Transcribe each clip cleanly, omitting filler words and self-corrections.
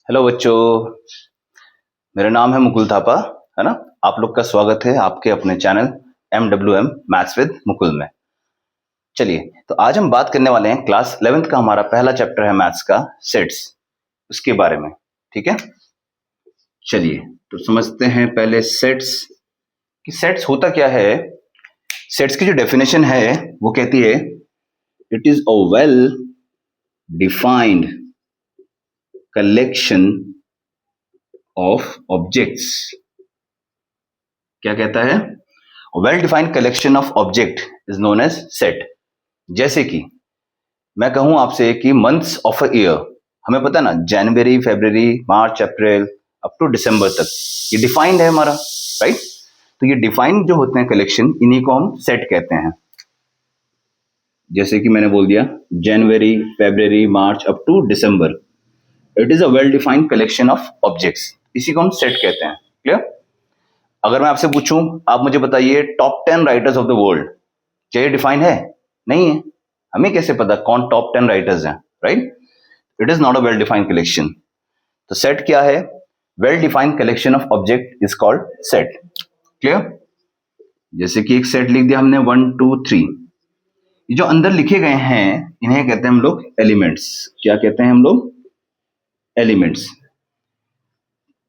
Hello बच्चों। मेरा नाम है मुकुल थापा। है ना। आप लोग का स्वागत है आपके अपने channel MWM maths with Mukul में। चलिए, तो आज हम बात करने वाले हैं क्लास 11th का हमारा पहला चैप्टर है मैथ्स का, सेट्स, उसके बारे में। ठीक है। चलिए, तो समझते हैं पहले सेट्स कि सेट्स होता क्या है। सेट्स की जो डेफिनेशन है वो कहती है it is a well defined collection of objects. क्या कहता है? Well defined collection of object is known as set. जैसे कि मैं कहूं आपसे कि मंथ्स ऑफ अ ईयर, हमें पता है ना, जनवरी, फरवरी, मार्च, अप्रैल अप टू दिसंबर तक, ये डिफाइंड है हमारा, राइट। तो ये डिफाइंड जो होते हैं कलेक्शन, इन्हीं को हम सेट कहते हैं। जैसे कि मैंने बोल दिया जनवरी, फरवरी, मार्च अप टू दिसंबर, it is a well defined collection of objects, इसी को हम सेट कहते हैं। क्लियर? अगर मैं आपसे पूछूं, आप मुझे बताइए top 10 writers of the world, क्या ये डिफाइंड है? नहीं है। हमें कैसे पता कौन टॉप 10 राइटर्स हैं, right? It is not a well defined collection. तो सेट क्या है? Well defined collection of object is called set. Clear? जैसे कि एक सेट लिख दिया हमने 1 2 3। ये जो अंदर लिखे गए हैं इन्हें कहते हैं हम लोग एलिमेंट्स। क्या कहते हैं हम लोग? एलिमेंट्स।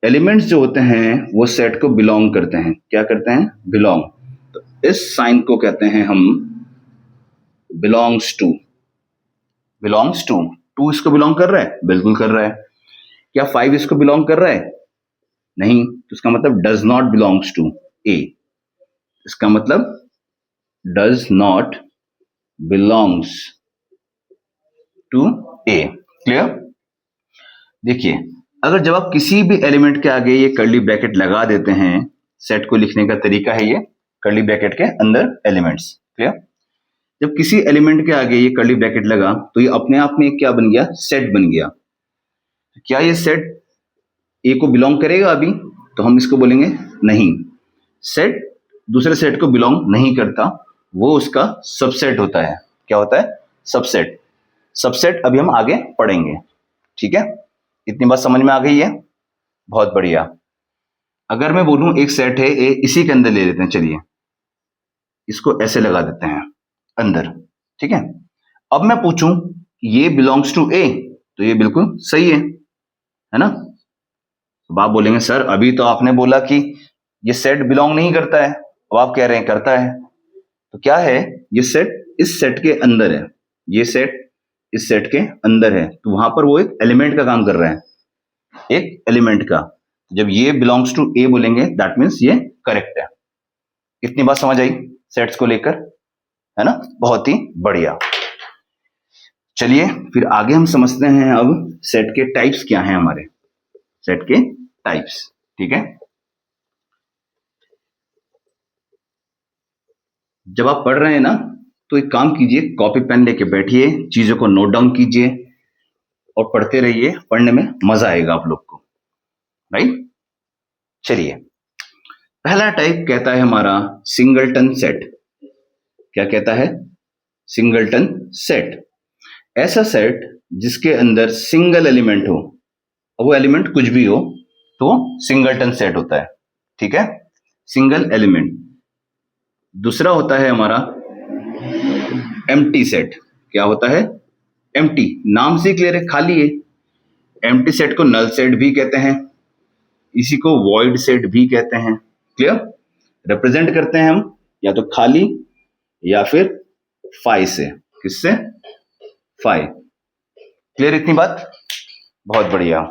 एलिमेंट्स जो होते हैं वो सेट को बिलोंग करते हैं। क्या करते हैं? बिलोंग। तो इस साइन को कहते हैं हम belongs to. Belongs to, to इसको बिलोंग कर रहा है? बिल्कुल कर रहा है। क्या 5 इसको बिलोंग कर रहा है? नहीं। तो इसका मतलब does not belongs to A. इसका मतलब does not belongs to A. Clear? देखिए, अगर जब आप किसी भी एलिमेंट के आगे ये कर्ली ब्रैकेट लगा देते हैं, सेट को लिखने का तरीका है ये कर्ली ब्रैकेट के अंदर एलिमेंट्स। क्लियर? जब किसी एलिमेंट के आगे ये कर्ली ब्रैकेट लगा तो ये अपने आप में क्या बन गया? सेट बन गया। क्या ये सेट ए को बिलोंग करेगा अभी? तो हम इसको बोलेंगे नहीं। सेट दूसरे सेट को बिलोंग नहीं करता, वो उसका सबसेट होता है। क्या होता है? सबसेट। सबसेट अभी हम आगे पढ़ेंगे। ठीक है, इतनी बात समझ में आ गई है? बहुत बढ़िया। अगर मैं बोलूं एक सेट है ए, इसी के अंदर ले लेते हैं, चलिए इसको ऐसे लगा देते हैं अंदर। ठीक है। अब मैं पूछूं ये बिलोंग्स टू ए, तो ये बिल्कुल सही है ना। तो आप बोलेंगे सर अभी तो आपने बोला कि ये सेट बिलोंग नहीं करता है, अब आप कह रहे हैं करता है। तो क्या है? ये सेट इस सेट के अंदर है, ये सेट इस सेट के अंदर है, तो वहां पर वो एक एलिमेंट का काम कर रहा है, एक एलिमेंट का। जब ये बिलोंग्स टू ए बोलेंगे दैट मीन्स ये करेक्ट है। इतनी बात समझ आई सेट्स को लेकर? है ना, बहुत ही बढ़िया। चलिए फिर आगे हम समझते हैं अब सेट के टाइप्स क्या हैं हमारे, सेट के टाइप्स। ठीक है। जब आप पढ़ रहे हैं ना, तो एक काम कीजिए, कॉपी पेन लेके बैठिए, चीजों को नोट डाउन कीजिए और पढ़ते रहिए। पढ़ने में मजा आएगा आप लोग को, राइट। चलिए, पहला टाइप कहता है हमारा सिंगलटन सेट। क्या कहता है? Singleton set. ऐसा सेट जिसके अंदर सिंगल एलिमेंट हो, और वो एलिमेंट कुछ भी हो, तो सिंगलटन सेट होता है। ठीक है, सिंगल एलिमेंट। दूसरा होता है हमारा एम्प्टी सेट। क्या होता है? एम्प्टी, नाम से क्लियर है, खाली है। एम्प्टी सेट को नल सेट भी कहते हैं, इसी को वॉइड सेट भी कहते हैं। क्लियर? रिप्रेजेंट करते हैं हम या तो खाली या फिर फाइ से। किससे? फाइ। क्लियर इतनी बात? बहुत बढ़िया।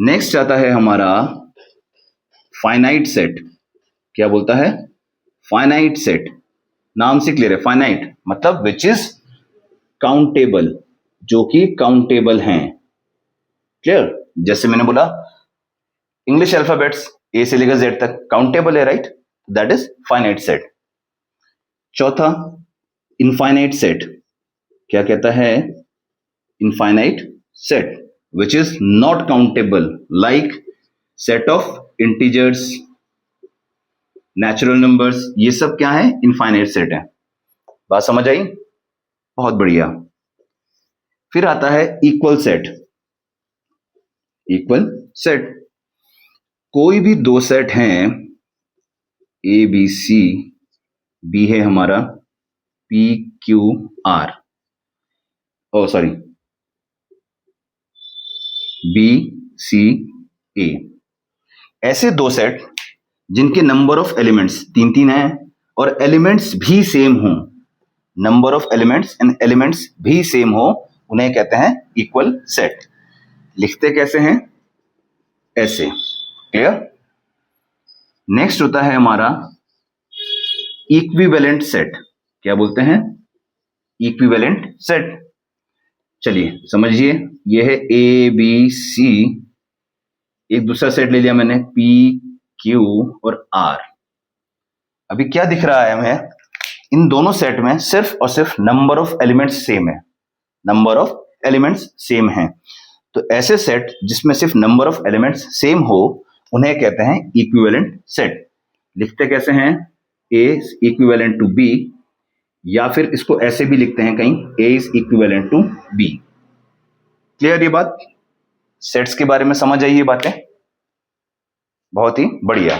नेक्स्ट आता है हमारा फाइनाइट सेट। क्या बोलता है? फाइनाइट सेट, नाम से क्लियर है, फाइनाइट मतलब विच इज काउंटेबल, जो कि काउंटेबल हैं। क्लियर? जैसे मैंने बोला इंग्लिश अल्फाबेट्स ए से लेकर जेड तक काउंटेबल है, right, that is finite set. चौथा इनफाइनाइट सेट। क्या कहता है? Infinite set which is not countable, like set of integers, natural numbers, ये सब क्या है? इनफाइनाइट सेट है। बात समझ आई? बहुत बढ़िया। फिर आता है इक्वल सेट। Equal set. कोई भी दो सेट हैं, ए बी सी, बी है हमारा पी क्यू आर, ओ सॉरी बी सी ए, ऐसे दो सेट जिनके नंबर ऑफ एलिमेंट्स तीन तीन है और एलिमेंट्स भी सेम हो, number of elements and elements भी सेम हो, उन्हें कहते हैं इक्वल सेट। लिखते कैसे हैं? ऐसे। क्लियर? नेक्स्ट होता है हमारा इक्विवेलेंट सेट। क्या बोलते हैं? Equivalent set. चलिए समझिए, ये है ए बी सी, एक दूसरा सेट ले लिया मैंने पी क्यू और आर। अभी क्या दिख रहा है हमें? इन दोनों सेट में सिर्फ और सिर्फ नंबर ऑफ एलिमेंट्स सेम है, नंबर ऑफ एलिमेंट्स सेम है। तो ऐसे सेट जिसमें सिर्फ नंबर ऑफ एलिमेंट्स सेम हो, उन्हें कहते हैं इक्विवेलेंट सेट। लिखते कैसे हैं? ए इक्विवेलेंट टू बी, या फिर इसको ऐसे भी लिखते हैं कहीं, A is equivalent to B. Clear ये बात? सेट्स के बारे में समझ आई ये बातें? बहुत ही बढ़िया।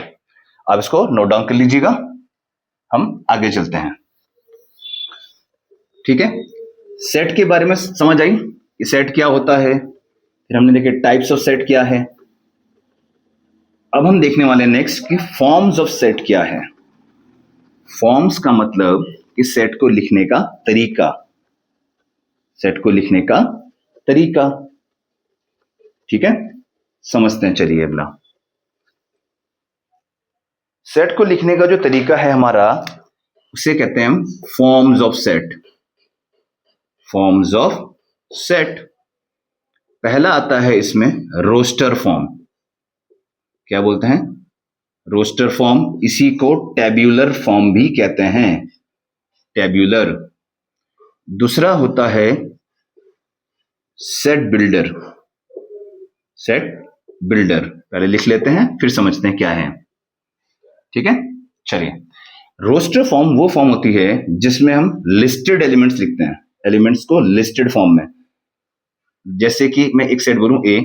अब इसको नोट डाउन कर लीजिएगा, हम आगे चलते हैं। ठीक है, सेट के बारे में समझ आई कि सेट क्या होता है, फिर हमने देखे टाइप्स ऑफ सेट क्या है। अब हम देखने वाले नेक्स्ट कि फॉर्म्स ऑफ सेट क्या है। फॉर्म्स का मतलब कि सेट को लिखने का तरीका, सेट को लिखने का तरीका। ठीक है, समझते हैं। चलिए अगला, सेट को लिखने का जो तरीका है हमारा, उसे कहते हैं हम forms of set. Forms of set. पहला आता है इसमें रोस्टर फॉर्म। क्या बोलते हैं? Roster form. इसी को टेब्यूलर फॉर्म भी कहते हैं, टेब्यूलर। दूसरा होता है सेट बिल्डर। सेट बिल्डर पहले लिख लेते हैं, फिर समझते हैं क्या है। ठीक है, चलिए। रोस्टर फॉर्म वो फॉर्म होती है जिसमें हम लिस्टेड एलिमेंट्स लिखते हैं, एलिमेंट्स को लिस्टेड फॉर्म में। जैसे कि मैं एक सेट बोलूं ए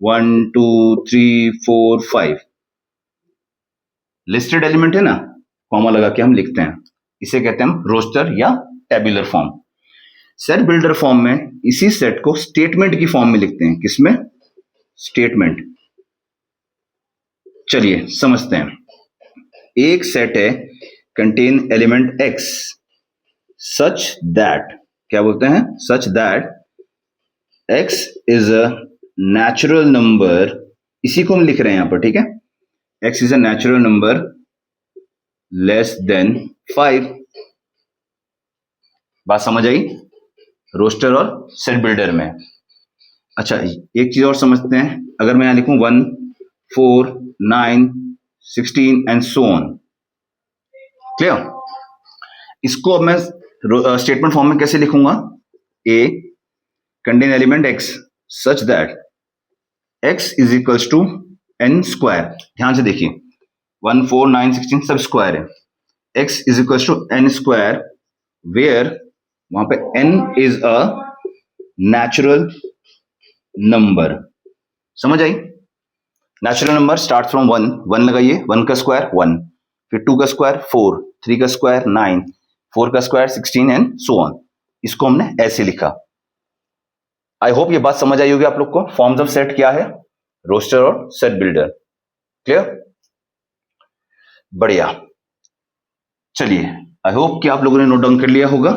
1 2 3 4 5, लिस्टेड एलिमेंट है ना, कॉमा लगा के हम लिखते हैं, इसे कहते हैं हम रोस्टर या tabular form. Set builder form में इसी सेट को स्टेटमेंट की फॉर्म में लिखते हैं। किसमें? स्टेटमेंट। चलिए समझते हैं। एक सेट है contain element x such that, क्या बोलते हैं? सच that x is a natural number, इसी को हम लिख रहे हैं यहां पर। ठीक है, X is a natural number less than 5। बात समझ आई रोस्टर और सेट बिल्डर में? अच्छा, एक चीज और समझते हैं। अगर मैं यहां लिखूं 1 4 9 16 एंड सो ऑन, क्लियर? इसको अब मैं स्टेटमेंट फॉर्म में कैसे लिखूंगा? A contain element x such that x is equals to N square. ध्यान से देखिए, 1 4 9 16 सब स्क्वायर है। X is equals to N square, where वहां पे N is a natural number. समझ आई? नेचुरल नंबर स्टार्ट फ्रॉम 1, 1 लगाइए, 1 का स्क्वायर 1, फिर 2 का स्क्वायर 4, 3 का स्क्वायर 9, 4 का स्क्वायर 16 एंड सो ऑन। इसको हमने ऐसे लिखा। आई होप ये बात समझ आई होगी आप लोग को। फॉर्म्स ऑफ सेट क्या है, रोस्टर और सेट बिल्डर। क्लियर? बढ़िया। चलिए, आई होप कि आप लोगों ने नोट डाउन कर लिया होगा।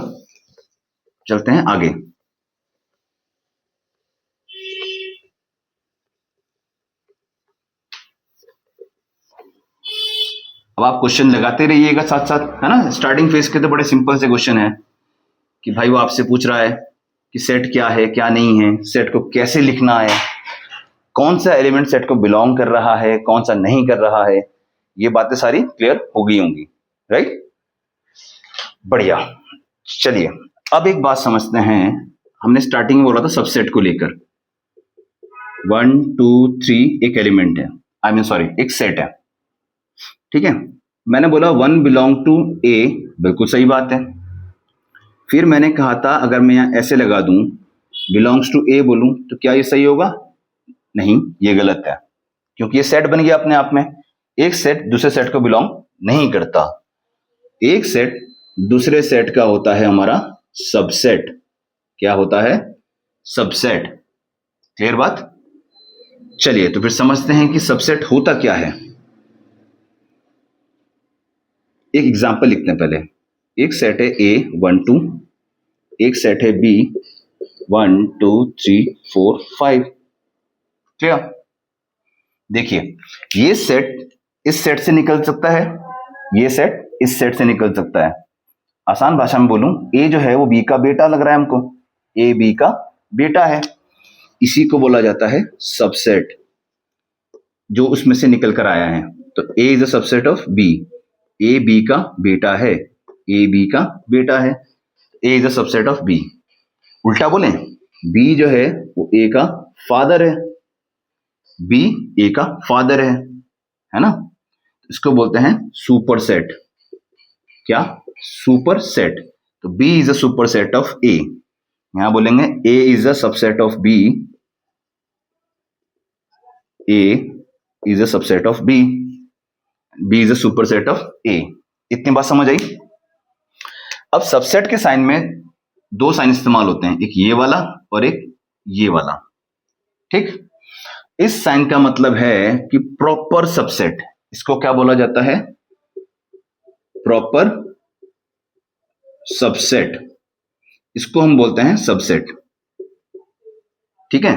चलते हैं आगे। अब आप क्वेश्चन लगाते रहिएगा साथ साथ, है ना। स्टार्टिंग फेज के तो बड़े सिंपल से क्वेश्चन है कि भाई वो आपसे पूछ रहा है कि सेट क्या है क्या नहीं है, सेट को कैसे लिखना है, कौन सा एलिमेंट सेट को बिलोंग कर रहा है, कौन सा नहीं कर रहा है। ये बातें सारी क्लियर हो गई होंगी, राइट? बढ़िया। चलिए अब एक बात समझते हैं। हमने स्टार्टिंग में बोला था सबसेट को लेकर, 1 2 3 एक एलिमेंट है, आई मीन सॉरी एक सेट है। ठीक है, मैंने बोला 1 बिलोंग टू ए, बिल्कुल सही बात है। फिर मैंने कहा था अगर मैं यहां ऐसे लगा दूं बिलोंग्स टू ए बोलूं तो क्या ये सही होगा? नहीं, ये गलत है, क्योंकि ये सेट बन गया अपने आप में। एक सेट दूसरे सेट को बिलोंग नहीं करता। एक सेट दूसरे सेट का होता है हमारा सबसेट। क्या होता है? सबसेट। क्लियर बात? चलिए तो फिर समझते हैं कि सबसेट होता क्या है। एक एग्जांपल लिखते हैं पहले। एक सेट है ए 1 2, एक सेट है बी 1 2 3 4 5। क्लियर? देखिए, ये सेट इस सेट से निकल सकता है, ये सेट इस सेट से निकल सकता है। आसान भाषा में बोलूं, ए जो है वो बी का बेटा लग रहा है हमको, ए बी का बेटा है, इसी को बोला जाता है सबसेट, जो उसमें से निकल कर आया है। तो A is a subset of B, A B का बेटा है, ए बी का बेटा है, A is a subset of B. उल्टा बोलें, बी जो है वो ए का फादर है, बी ए का फादर है ना? इसको बोलते हैं सुपर सेट। क्या? Super set. तो B is a super set of A. यहां बोलेंगे A is a subset of B, A is a subset of B, B is a super set of A. इतनी बात समझ आई? अब सबसेट के sign में दो साइन इस्तेमाल होते हैं, एक ये वाला और एक ये वाला। ठीक? इस साइन का मतलब है कि प्रॉपर सबसेट। इसको क्या बोला जाता है? Proper subset. इसको हम बोलते हैं सबसेट। ठीक है?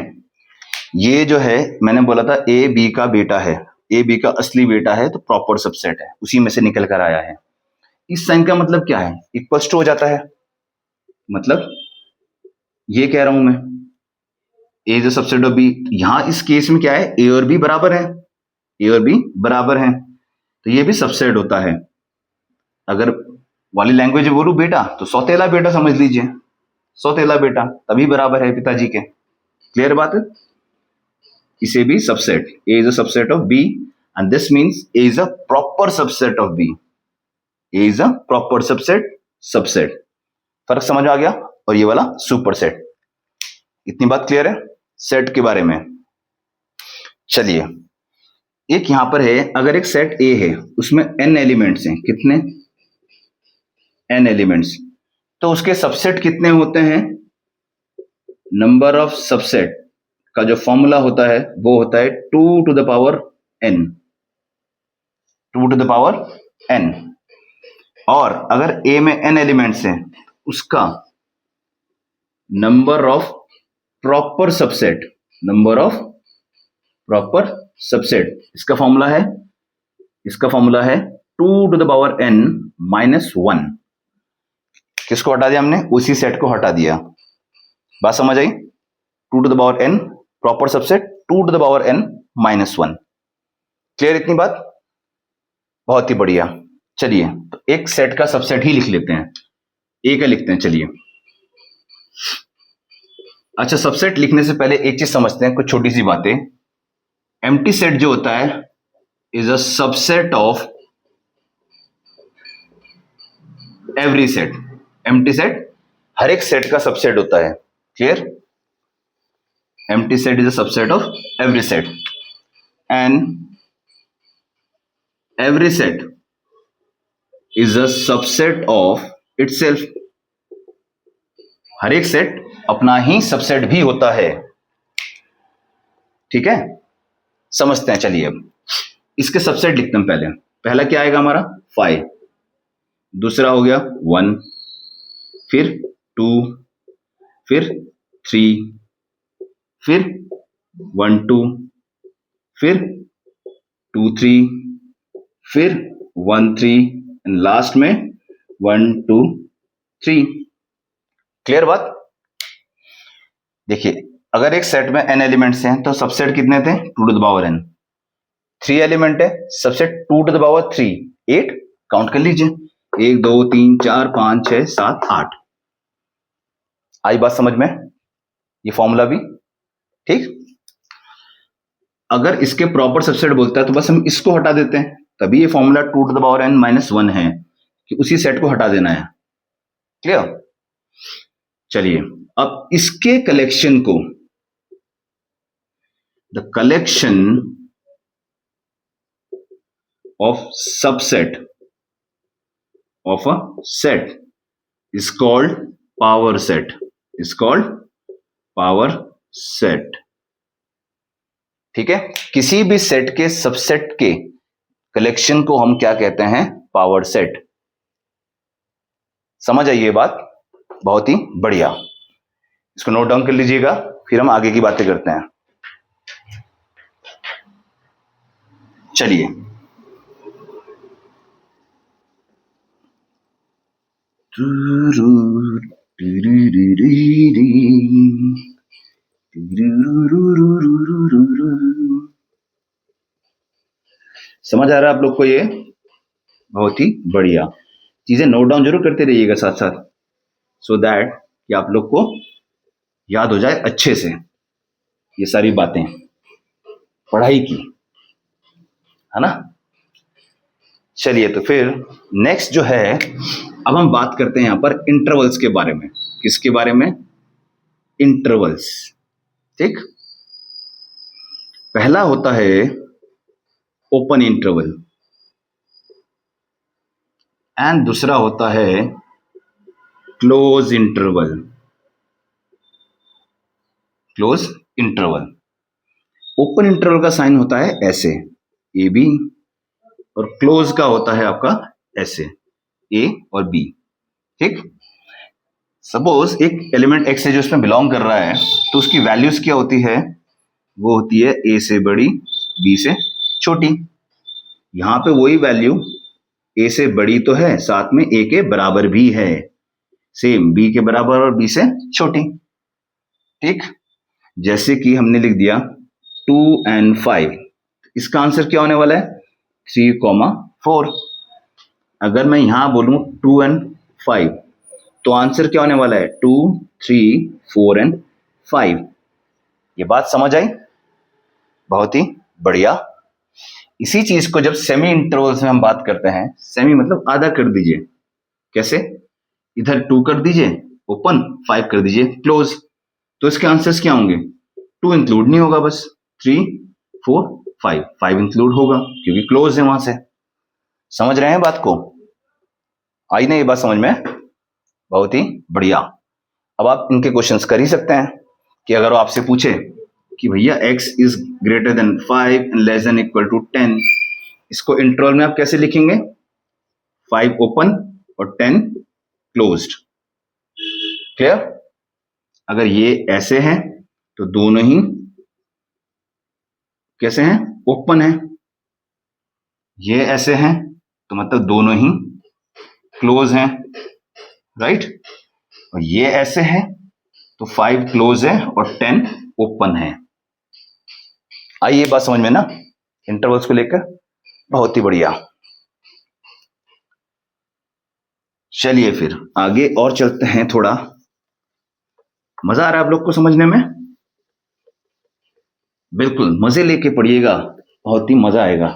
ये जो है मैंने बोला था ए बी का बेटा है, ए बी का असली बेटा है, तो प्रॉपर सबसेट है, उसी में से निकल कर आया है। इस साइन का मतलब क्या है? इक्वल्स टू हो जाता है। मतलब ये कह रहा हूं मैं, A is a subset of B. यहां इस केस में क्या है? ए और बी बराबर है, ए और बी बराबर है, तो ये भी सबसेट होता है। अगर वाली लैंग्वेज बोलूं बेटा, तो सौतेला बेटा समझ लीजिए, सौतेला बेटा, तभी बराबर है पिताजी के। क्लियर बात है? इसे भी subset, A is a subset of B and this means A is a proper subset of B, A is a proper subset, subset. फर्क समझ में आ गया? और ये वाला सुपर सेट। इतनी बात क्लियर है सेट के बारे में? चलिए, एक यहां पर है, अगर एक सेट ए है उसमें n एलिमेंट्स हैं, कितने? n एलिमेंट्स, तो उसके सबसेट कितने होते हैं? नंबर ऑफ सबसेट का जो फॉर्मूला होता है वो होता है 2 to the power n, 2 to the power n। और अगर a में n एलिमेंट्स हैं, उसका number of proper subset, number of proper subset, इसका फॉर्मूला है, इसका फॉर्मूला है 2 to the power n minus 1। किसको हटा दिया हमने? उसी सेट को हटा दिया। बात समझ आई? 2 to the power n proper subset, 2 to the power n minus 1। Clear इतनी बात? बहुत ही बढ़िया। चलिए, तो एक सेट का सबसेट ही लिख लेते हैं, ए का लिखते हैं। चलिए, अच्छा, सबसेट लिखने से पहले एक चीज समझते हैं, कुछ छोटी सी बातें। एम्प्टी सेट जो होता है is a subset of every set. Empty set हर एक सेट का सबसेट होता है। Clear? Empty set is a subset of every set and every set is a subset of itself। हर एक सेट अपना ही सबसेट भी होता है। ठीक है? समझते हैं। चलिए, अब इसके सबसेट लिखते हैं। पहले पहला क्या आएगा हमारा? 5, दूसरा हो गया 1, फिर 2, फिर 3, फिर 1 2, फिर 2 3, फिर 1 3 एंड लास्ट में 1 2 3। क्लियर बात? देखिए, अगर एक सेट में n एलिमेंट्स हैं तो सबसेट कितने थे? 2 to the power n। 3 element है, subset 2 to the power 3, 8। Count कर लीजिए, 1 2 3 4 5 6 7 8। आई बात समझ में? ये फॉर्मूला भी ठीक। अगर इसके प्रॉपर सबसेट बोलता है तो बस हम इसको हटा देते हैं, तभी ये formula 2 to the power n minus 1 है, कि उसी सेट को हटा देना है। क्लियर? चलिए, अब इसके कलेक्शन को the collection of subset of a set is called power set, is called power set. ठीक है, किसी भी सेट के सबसेट के कलेक्शन को हम क्या कहते हैं? Power set. समझ आई ये बात? बहुत ही बढ़िया, इसको नोट डाउन कर लीजिएगा, फिर हम आगे की बातें करते हैं। चलिए, समझ आ रहा है आप लोग को ये? बहुत ही बढ़िया, चीजें नोट डाउन जरूर करते रहिएगा साथ साथ, सो दैट कि आप लोग को याद हो जाए अच्छे से ये सारी बातें पढ़ाई की, है ना? चलिए, तो फिर नेक्स्ट जो है, अब हम बात करते हैं यहां पर इंटरवल्स के बारे में। किसके बारे में? इंटरवल्स। ठीक, पहला होता है ओपन इंटरवल एंड दूसरा होता है close interval. Close interval, open interval का साइन होता है ऐसे ए बी, और क्लोज का होता है आपका ऐसे ए और बी। ठीक, सपोज एक एलिमेंट एक्स है जो इसमें बिलोंग कर रहा है, तो उसकी वैल्यूज क्या होती है? वो होती है ए से बड़ी बी से छोटी। यहां पे वही वैल्यू ए से बड़ी तो है, साथ में ए के बराबर भी है, सेम बी के बराबर और बी से छोटी। ठीक, जैसे कि हमने लिख दिया 2 and 5, इसका आंसर क्या होने वाला है? 3, 4। अगर मैं यहां बोलूं 2 and 5, तो आंसर क्या होने वाला है? 2, 3, 4 and 5। ये बात समझ आई? बहुत ही बढ़िया। इसी चीज को जब सेमी इंटरवल्स में हम बात करते हैं, सेमी मतलब आधा कर दीजिए, कैसे? इधर 2 कर दीजिए ओपन, 5 कर दीजिए क्लोज, तो इसके आंसर्स क्या होंगे? 2 इंक्लूड नहीं होगा, बस 3, 4, 5 इंक्लूड होगा क्योंकि क्लोज है वहां से। समझ रहे हैं बात को? आई ना ये बात समझ में? बहुत ही बढ़िया। अब आप इनके क्वेश्चंस कर ही सकते हैं कि अगर वो आपसे पूछे कि भैया x is greater than 5 and less than equal to 10, इसको इंटरवल में आप कैसे लिखेंगे? 5 ओपन और 10 क्लोज्ड। क्लियर? अगर ये ऐसे हैं तो दोनों ही कैसे हैं? ओपन है। ये ऐसे हैं तो मतलब दोनों ही क्लोज हैं, राइट? और ये ऐसे हैं तो 5 क्लोज है और 10 ओपन है। आई ये बात समझ में ना इंटरवल्स को लेकर? बहुत ही बढ़िया। चलिए फिर आगे और चलते हैं थोड़ा। मजा आ रहा है आप लोग को समझने में? बिल्कुल मजे लेके पढ़िएगा, बहुत ही मजा आएगा।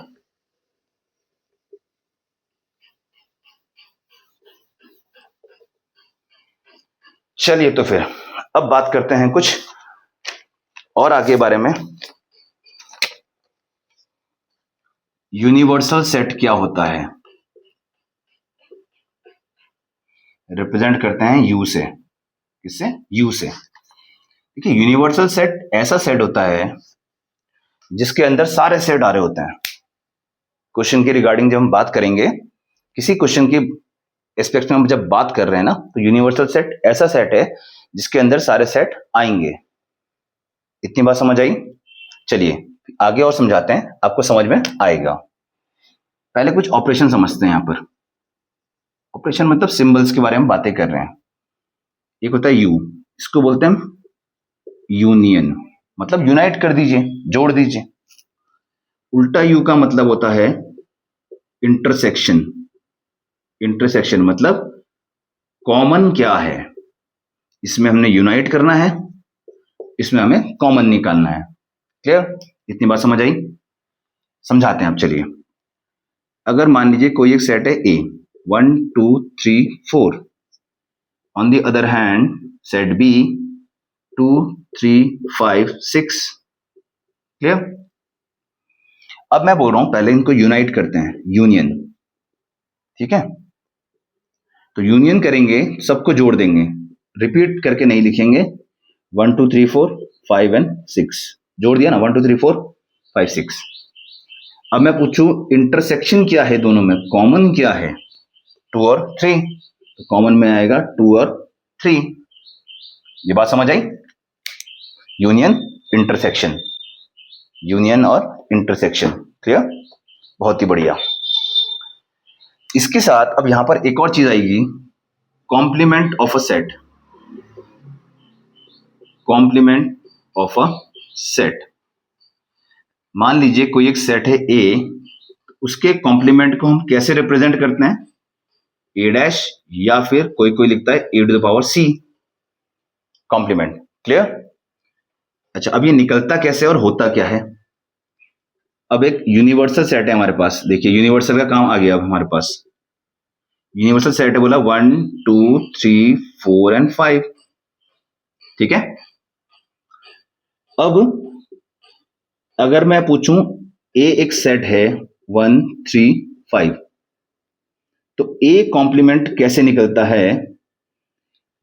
चलिए तो फिर अब बात करते हैं कुछ और आगे बारे में। यूनिवर्सल सेट क्या होता है? रिप्रेजेंट करते हैं यू से। किससे? यू से। देखिए, यूनिवर्सल सेट ऐसा सेट होता है जिसके अंदर सारे सेट आ रहे होते हैं। क्वेश्चन के रिगार्डिंग जब हम बात करेंगे, किसी क्वेश्चन की एस्पेक्ट में हम जब बात कर रहे हैं ना, तो यूनिवर्सल सेट ऐसा सेट है जिसके अंदर सारे सेट आएंगे। इतनी बात समझ आई? चलिए आगे और समझाते हैं, आपको समझ में आएगा। पहले कुछ ऑपरेशन समझते हैं। यहां पर ऑपरेशन मतलब सिंबल्स के बारे में बातें कर रहे हैं। एक होता है यू, इसको बोलते हैं यूनियन, मतलब यूनाइट कर दीजिए, जोड़ दीजिए। उल्टा यू का मतलब होता है इंटरसेक्शन। इंटरसेक्शन मतलब कॉमन क्या है, इसमें हमने यूनाइट करना है, इसमें हमें कॉमन निकालना है। क्लियर? इतनी बात समझ आई? समझाते हैं आप। चलिए, अगर मान लीजिए कोई एक सेट है A 1 2 3 4, on the other hand set B 2 3 5 6, clear? अब मैं बोल रहा हूं पहले इनको यूनाइट करते हैं, यूनियन, ठीक है? तो यूनियन करेंगे, सबको जोड़ देंगे, रिपीट करके नहीं लिखेंगे। 1 2 3 4 5 एंड 6 जोड़ दिया ना, 1 2 3 4 5 6। अब मैं पूछूं इंटरसेक्शन क्या है दोनों में, कॉमन क्या है? 2 और 3, तो कॉमन में आएगा 2 और 3। ये बात समझ आई? यूनियन, इंटरसेक्शन, यूनियन और इंटरसेक्शन, क्लियर? बहुत ही बढ़िया। इसके साथ अब यहां पर एक और चीज आएगी, complement of a set, complement of a set. मान लीजिए कोई एक सेट है ए, उसके कॉम्प्लीमेंट को हम कैसे रिप्रेजेंट करते हैं? ए डैश, या फिर कोई कोई लिखता है A to the power C, complement, clear? अच्छा, अब ये निकलता कैसे और होता क्या है? अब एक यूनिवर्सल सेट है हमारे पास, देखिए यूनिवर्सल का काम आ गया अब हमारे पास। यूनिवर्सल सेट है, बोला 1 2 3 4 एंड 5, ठीक है? अब अगर मैं पूछूं ए एक सेट है 1 3 5, तो ए कॉम्प्लीमेंट कैसे निकलता है?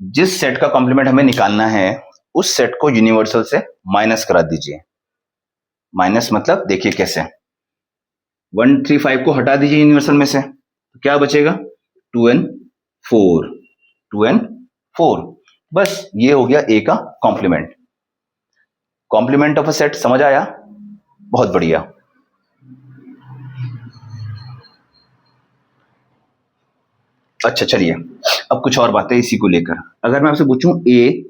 जिस सेट का कॉम्प्लीमेंट हमें निकालना है उस सेट को यूनिवर्सल से माइनस करा दीजिए। माइनस मतलब देखिए कैसे, 1 3 5 को हटा दीजिए यूनिवर्सल में से, तो क्या बचेगा? 2 एंड 4, 2 एंड 4। बस ये हो गया ए का complement. Complement of a set समझ आया? बहुत बढ़िया। अच्छा चलिए, अब कुछ और बातें इसी को लेकर। अगर मैं आपसे पूछूं ए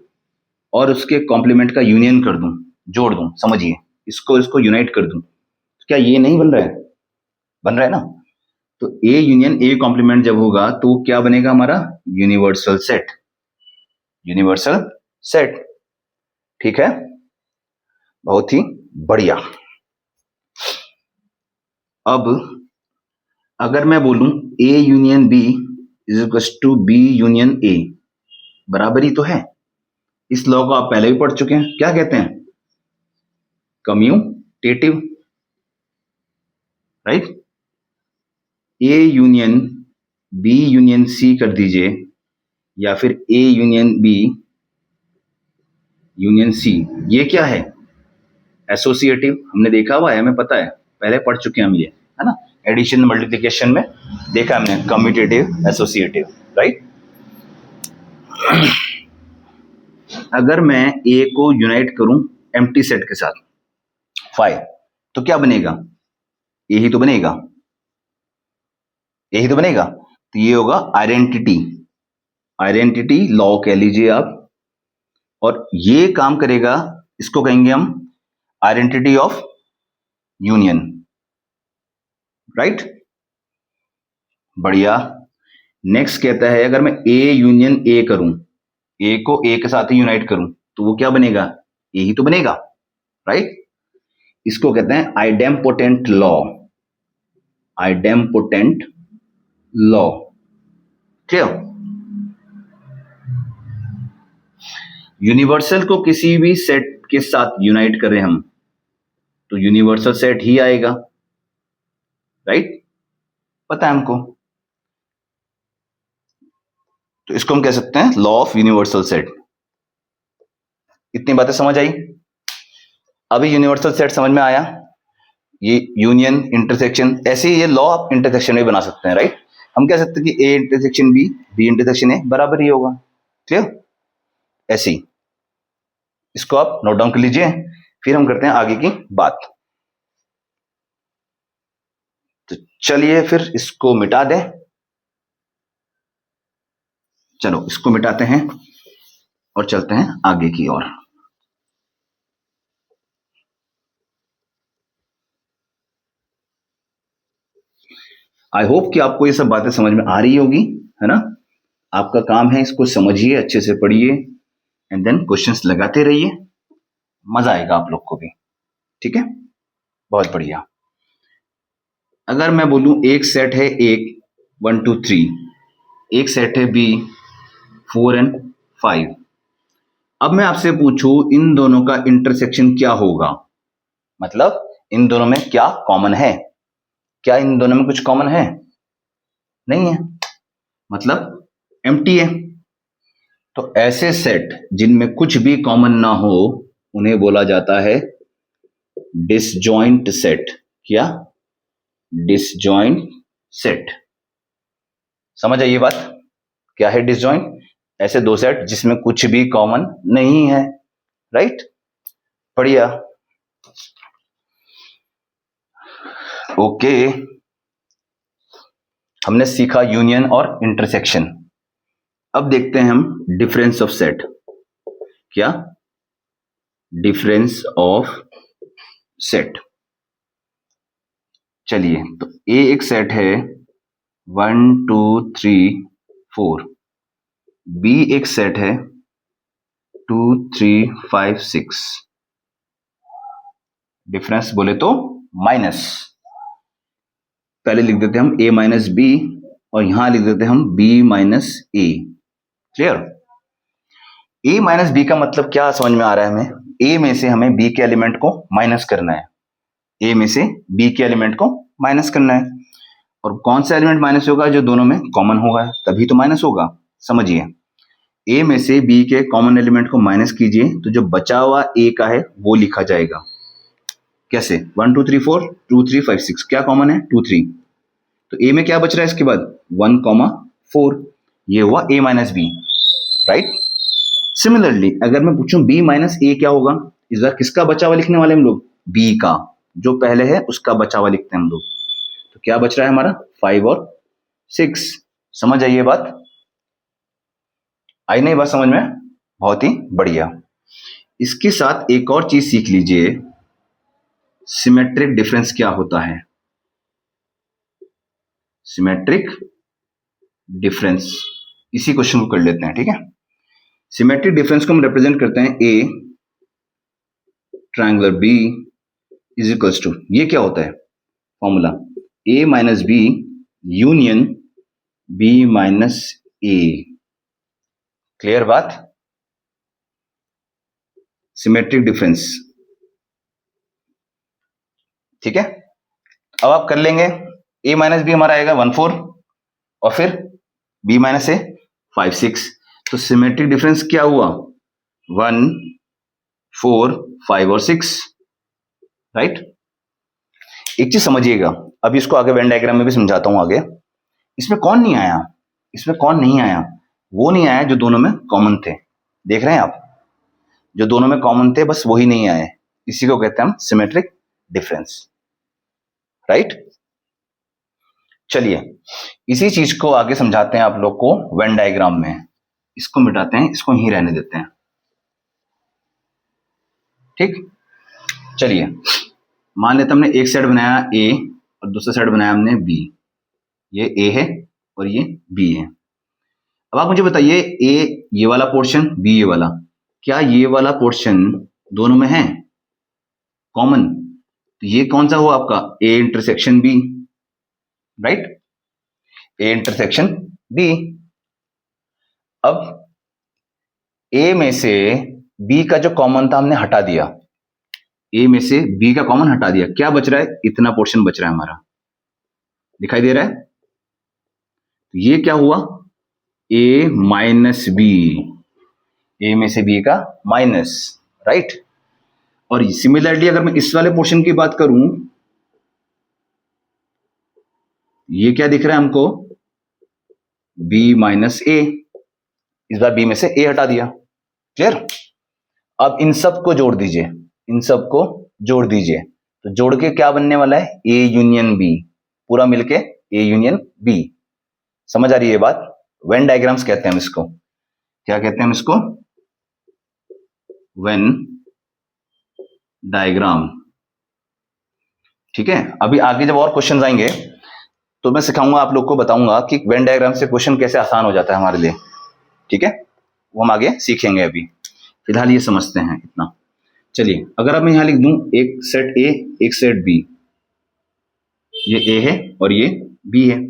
और उसके कॉम्प्लीमेंट का यूनियन कर दूं, जोड़ दूं, समझिए, इसको इसको यूनाइट कर दूं, तो क्या ये नहीं बन रहा है? बन रहा है ना? तो ए यूनियन ए कॉम्प्लीमेंट जब होगा तो क्या बनेगा हमारा? यूनिवर्सल सेट, यूनिवर्सल सेट, ठीक है? बहुत ही बढ़िया। अब अगर मैं बोलूं A union B is equal to B union A, बराबरी तो है। इस लॉ को आप पहले भी पढ़ चुके हैं, क्या कहते हैं? Commutative, right? A union B union C कर दीजिए, या फिर A union B union C, ये क्या है? एसोसिएटिव, हमने देखा हुआ है, हमें पता है, पहले पढ़ चुके हैं हम ये, है ना? एडिशन मल्टीप्लिकेशन में देखा हमने, कम्यूटेटिव, एसोसिएटिव, राइट? अगर मैं ए को यूनाइट करूं एम्प्टी सेट के साथ 5, तो क्या बनेगा? यही तो बनेगा, यही तो बनेगा। तो ये होगा आइडेंटिटी, आइडेंटिटी लॉ कह लीजिए आप, और ये काम करेगा, इसको कहेंगे हम आइडेंटिटी ऑफ यूनियन, राइट? बढ़िया। नेक्स्ट कहता है अगर मैं ए यूनियन ए करूं, ए को ए के साथ ही यूनाइट करूं, तो वो क्या बनेगा? यही तो बनेगा, राइट? इसको कहते हैं idempotent law, idempotent law, clear? Universal को किसी भी सेट के साथ यूनाइट करें हम, तो यूनिवर्सल सेट ही आएगा, राइट? पता है हमको। तो इसको हम कह सकते हैं लॉ ऑफ यूनिवर्सल सेट। इतनी बातें समझ आई? अभी यूनिवर्सल सेट समझ में आया? ये यूनियन, इंटरसेक्शन, ऐसे ही ये लॉ आप इंटरसेक्शन में बना सकते हैं, राइट? हम कह सकते हैं कि A intersection B, B intersection A बराबर ही होगा, क्लियर? ऐसे ही इसको आप नोट डाउन कर लीजिए, फिर हम करते हैं आगे की बात। तो चलिए फिर इसको मिटा दें, चलो इसको मिटाते हैं और चलते हैं आगे की ओर। आई होप कि आपको ये सब बातें समझ में आ रही होगी, है ना? आपका काम है इसको समझिए, अच्छे से पढ़िए, एंड देन क्वेश्चंस लगाते रहिए, मजा आएगा आप लोग को भी, ठीक है? बहुत बढ़िया। अगर मैं बोलूं एक सेट है एक 1 2 3, एक सेट है बी 4 एंड 5, अब मैं आपसे पूछूं इन दोनों का इंटरसेक्शन क्या होगा? मतलब इन दोनों में क्या कॉमन है? क्या इन दोनों में कुछ कॉमन है? नहीं है, मतलब एम्प्टी है। तो ऐसे सेट जिनमें कुछ भी कॉमन ना हो उन्हें बोला जाता है डिसजॉइंट सेट। क्या? Disjoint set. समझ आई ये बात? क्या है डिसजॉइंट? ऐसे दो सेट जिसमें कुछ भी कॉमन नहीं है, राइट? बढ़िया, ओके। हमने सीखा यूनियन और इंटरसेक्शन। अब देखते हैं हम डिफरेंस ऑफ सेट। क्या? Difference of set. चलिए, तो ए एक सेट है 1 2 3 4, बी एक सेट है 2 3 5 6। डिफरेंस बोले तो माइनस, पहले लिख देते हम a माइनस बी और यहां लिख देते हम b minus A. Clear? a minus B का मतलब क्या समझ में आ रहा है हमें? a में से हमें b के एलिमेंट को माइनस करना है। a में से b के एलिमेंट को माइनस करना है, और कौन सा एलिमेंट माइनस होगा? जो दोनों में कॉमन होगा, तभी तो माइनस होगा। समझिए, a में से b के कॉमन एलिमेंट को माइनस कीजिए तो जो बचा हुआ a का है वो लिखा जाएगा। कैसे? 1 2 3 4 2 3 5 6, क्या कॉमन है? 2 3। तो a में क्या बच रहा है इसके बाद? 1 4। ये हुआ a minus B, right? Similarly अगर मैं पूछूं b माइनस ए क्या होगा, इस बार किसका बचा हुआ लिखने वाले हम लोग? b का, जो पहले है उसका बचा हुआ लिखते हैं हम लोग। तो क्या बच रहा है हमारा? 5 और 6। समझ आई ये बात? आई नहीं बात समझ में? बहुत ही बढ़िया। इसके साथ एक और चीज सीख लीजिए, सिमेट्रिक डिफरेंस क्या होता है। सिमेट्रिक डिफरेंस, इसी क्वेश्चन को कर लेते हैं, ठीक है? सिमेट्रिक डिफरेंस को हम रिप्रेजेंट करते हैं A triangular B is equals to, ये क्या होता है formula? A minus B union B minus A. Clear बात? सिमेट्रिक डिफरेंस, ठीक है? अब आप कर लेंगे, ए माइनस बी हमारा आएगा 1 4 और फिर बी माइनस ए 5 6। तो सिमेट्रिक डिफरेंस क्या हुआ? 1 4 5 और 6, राइट? एक चीज समझिएगा, अभी इसको आगे वेन डायग्राम में भी समझाता हूं आगे। इसमें कौन नहीं आया? इसमें कौन नहीं आया? वो नहीं आया जो दोनों में कॉमन थे। देख रहे हैं आप? जो दोनों में कॉमन थे बस वही नहीं आए, इसी को कहते हैं हम सिमेट्रिक डिफरेंस, राइट? चलिए, इसी चीज को आगे समझाते हैं आप लोग को वेन डायग्राम में। इसको मिटाते हैं, इसको यहीं रहने देते हैं, ठीक? चलिए, मान लेते हमने एक सेट बनाया ए और दूसरा सेट बनाया हमने बी। ये ए है और ये बी है। अब आप मुझे बताइए, ए ये वाला पोर्शन, बी ये वाला, क्या ये वाला पोर्शन दोनों में है कॉमन? तो ये कौन सा हुआ आपका? A intersection B, right? A intersection B. अब ए में से बी का जो कॉमन था हमने हटा दिया, ए में से बी का कॉमन हटा दिया, क्या बच रहा है? इतना पोर्शन बच रहा है हमारा, दिखाई दे रहा है? ये क्या हुआ? ए माइनस बी, ए में से बी का माइनस, राइट? और सिमिलरली अगर मैं इस वाले पोर्शन की बात करूं, ये क्या दिख रहा है हमको? बी माइनस ए। इस बार बी में से ए हटा दिया। क्लियर? अब इन सब को जोड़ दीजिए, इन सब को जोड़ दीजिए, तो जोड़ के क्या बनने वाला है? ए यूनियन बी, पूरा मिलके ए यूनियन बी। समझ आ रही है बात? वेन डायग्राम्स कहते हैं हम इसको। क्या कहते हैं हम इसको? वेन डायग्राम, ठीक है? अभी आगे जब और क्वेश्चंस आएंगे तो मैं सिखाऊंगा आप लोग को, बताऊंगा कि वेन डायग्राम से क्वेश्चन कैसे आसान हो जाता है हमारे लिए, ठीक है? वो हम आगे सीखेंगे, अभी फिलहाल ये समझते हैं इतना। चलिए, अगर अब मैं यहां लिख दूं एक सेट ए एक सेट बी, ये ए है और ये बी है।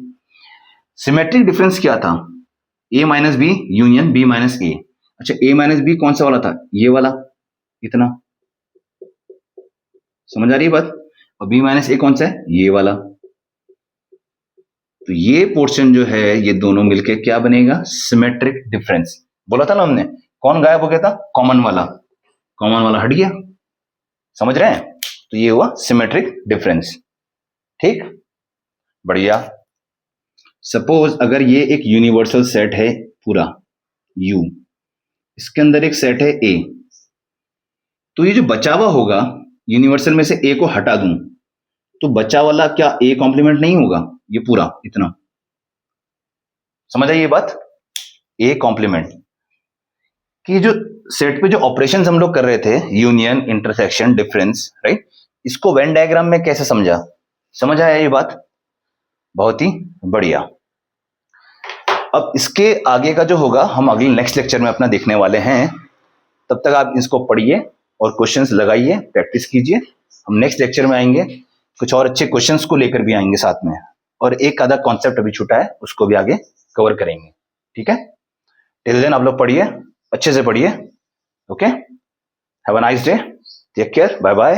सिमेट्रिक डिफरेंस क्या था? A minus B union B minus A. अच्छा, ए माइनस बी कौन सा वाला था? ये वाला, इतना, समझ आ रही है बात? और बी माइनस ए कौन सा है? ये वाला। तो ये पोर्शन जो है ये दोनों मिलके क्या बनेगा? Symmetric difference. बोला था ना हमने, कौन गायब हो गया था? कॉमन वाला। कॉमन वाला हट गया। समझ रहे हैं? तो ये हुआ सिमेट्रिक डिफरेंस। ठीक, बढ़िया। सपोज अगर ये एक यूनिवर्सल सेट है पूरा U, इसके अंदर एक सेट है A, तो ये जो बचा हुआ होगा यूनिवर्सल में से A को हटा दूं तो बचा वाला क्या A कॉम्प्लीमेंट नहीं होगा? ये पूरा इतना, समझ आई ये बात? A कॉम्प्लीमेंट कि जो सेट पे जो ऑपरेशंस हम लोग कर रहे थे, यूनियन, इंटरसेक्शन, डिफरेंस, राइट, इसको वेन डायग्राम में कैसे समझा? समझ आया ये बात? बहुत ही बढ़िया। अब इसके आगे का जो होगा हम अगले नेक्स्ट लेक्चर में अपना देखने वाले हैं। तब तक आप इसको पढ़िए और क्वेश्चंस लगाइए, प्रैक्टिस कीजिए। हम नेक्स्ट लेक्चर में आएंगे, कुछ और अच्छे क्वेश्चंस को लेकर भी आएंगे साथ में, और एक आधा कॉन्सेप्ट अभी छूटा है उसको भी आगे कवर करेंगे। ठीक है, टिल देन आप लोग पढ़िए, अच्छे से पढ़िए। Okay, have a nice day, take care, bye bye.